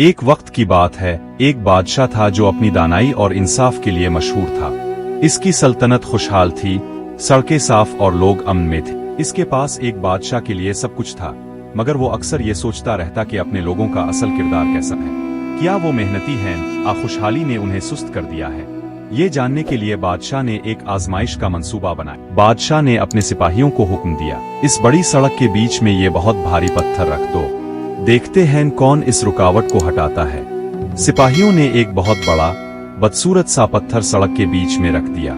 एक वक्त की बात है, एक बादशाह था जो अपनी दानाई और इंसाफ के लिए मशहूर था। इसकी सल्तनत खुशहाल थी, सड़कें साफ और लोग अमन में थे। इसके पास एक बादशाह के लिए सब कुछ था, मगर वो अक्सर ये सोचता रहता कि अपने लोगों का असल किरदार कैसा है। क्या वो मेहनती हैं? खुशहाली ने उन्हें सुस्त कर दिया है? ये जानने के लिए बादशाह ने एक आजमाइश का मंसूबा बनाया। बादशाह ने अपने सिपाहियों को हुक्म दिया, इस बड़ी सड़क के बीच में ये बहुत भारी पत्थर रख दो, देखते हैं कौन इस रुकावट को हटाता है। सिपाहियों ने एक बहुत बड़ा बदसूरत सा पत्थर सड़क के बीच में रख दिया।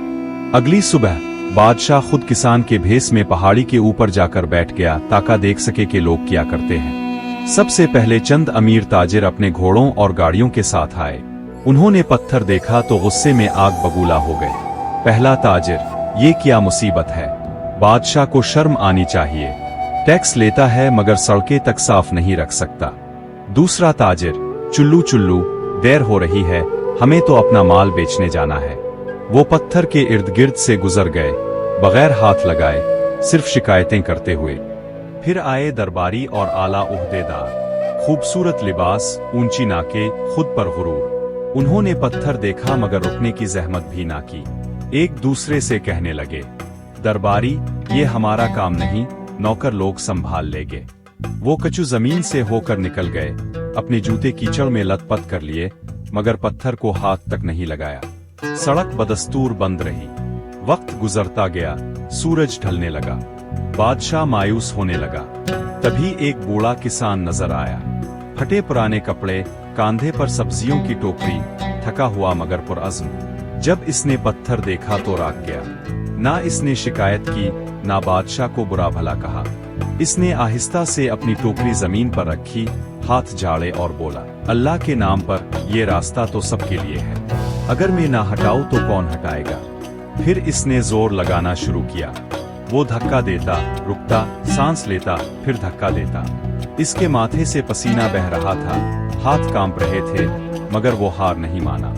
अगली सुबह बादशाह खुद किसान के भेस में पहाड़ी के ऊपर जाकर बैठ गया ताकि देख सके कि लोग क्या करते हैं। सबसे पहले चंद अमीर ताजिर अपने घोड़ों और गाड़ियों के साथ आए। उन्होंने पत्थर देखा तो गुस्से में आग बबूला हो गए। पहला ताजिर, ये क्या मुसीबत है, बादशाह को शर्म आनी चाहिए, टैक्स लेता है मगर सड़कें तक साफ नहीं रख सकता। दूसरा ताजिर, चुल्लू चुल्लू, देर हो रही है, हमें तो अपना माल बेचने जाना है। वो पत्थर के इर्द गिर्द से गुजर गए, बगैर हाथ लगाए, सिर्फ शिकायतें करते हुए। फिर आए दरबारी और आला उहदेदार, खूबसूरत लिबास, ऊंची नाके, खुद पर गुरूर। उन्होंने पत्थर देखा मगर रुकने की जहमत भी ना की। एक दूसरे से कहने लगे, दरबारी, ये हमारा काम नहीं, नौकर लोग संभाल लेंगे। वो कच्ची जमीन से होकर निकल गए, अपने जूते कीचड़ में लथपथ कर लिए, मगर पत्थर को हाथ तक नहीं लगाया। सड़क बदस्तूर बंद रही। वक्त गुजरता गया, सूरज ढलने लगा, बादशाह मायूस होने लगा। तभी एक बूढ़ा किसान नजर आया, फटे पुराने कपड़े, कांधे पर सब्जियों की टोकरी, थका हुआ मगर पुरअज़्म। जब इसने पत्थर देखा तो राग गया। ना इसने शिकायत की, ना बादशाह को बुरा भला कहा। इसने आहिस्ता से अपनी टोकरी जमीन पर रखी, हाथ झाड़े और बोला, अल्लाह के नाम पर, ये रास्ता तो सबके लिए है, अगर मैं ना हटाऊं तो कौन हटाएगा। फिर इसने जोर लगाना शुरू किया। वो धक्का देता, रुकता, सांस लेता, फिर धक्का देता। इसके माथे से पसीना बह रहा था, हाथ कांप रहे थे, मगर वो हार नहीं माना।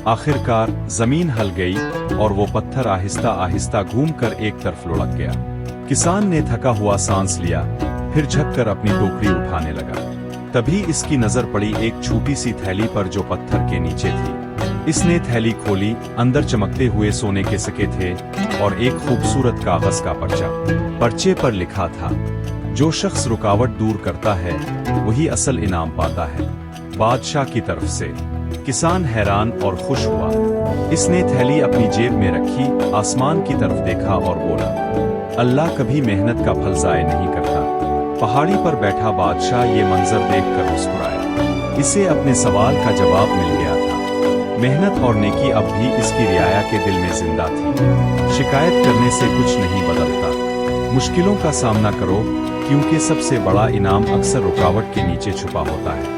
आखिरकार जमीन हल गई और वो पत्थर आहिस्ता आहिस्ता घूमकर एक तरफ लुढ़क गया। किसान ने थका हुआ सांस लिया, फिर झुककर अपनी टोकरी उठाने लगा। तभी इसकी नजर पड़ी एक छोटी सी थैली पर जो पत्थर के नीचे थी। इसने थैली खोली, अंदर चमकते हुए सोने के सिक्के थे और एक खूबसूरत कागज का पर्चा। पर्चे पर लिखा था, जो शख्स रुकावट दूर करता है वही असल इनाम पाता है, बादशाह की तरफ से। किसान हैरान और खुश हुआ। इसने थैली अपनी जेब में रखी, आसमान की तरफ देखा और बोला, अल्लाह कभी मेहनत का फल ज़ाय नहीं करता। पहाड़ी पर बैठा बादशाह ये मंजर देखकर मुस्कुराया। इसे अपने सवाल का जवाब मिल गया था। मेहनत और नेकी अब भी इसकी रियाया के दिल में जिंदा थी। शिकायत करने से कुछ नहीं बदलता। मुश्किलों का सामना करो, क्योंकि सबसे बड़ा इनाम अक्सर रुकावट के नीचे छुपा होता है।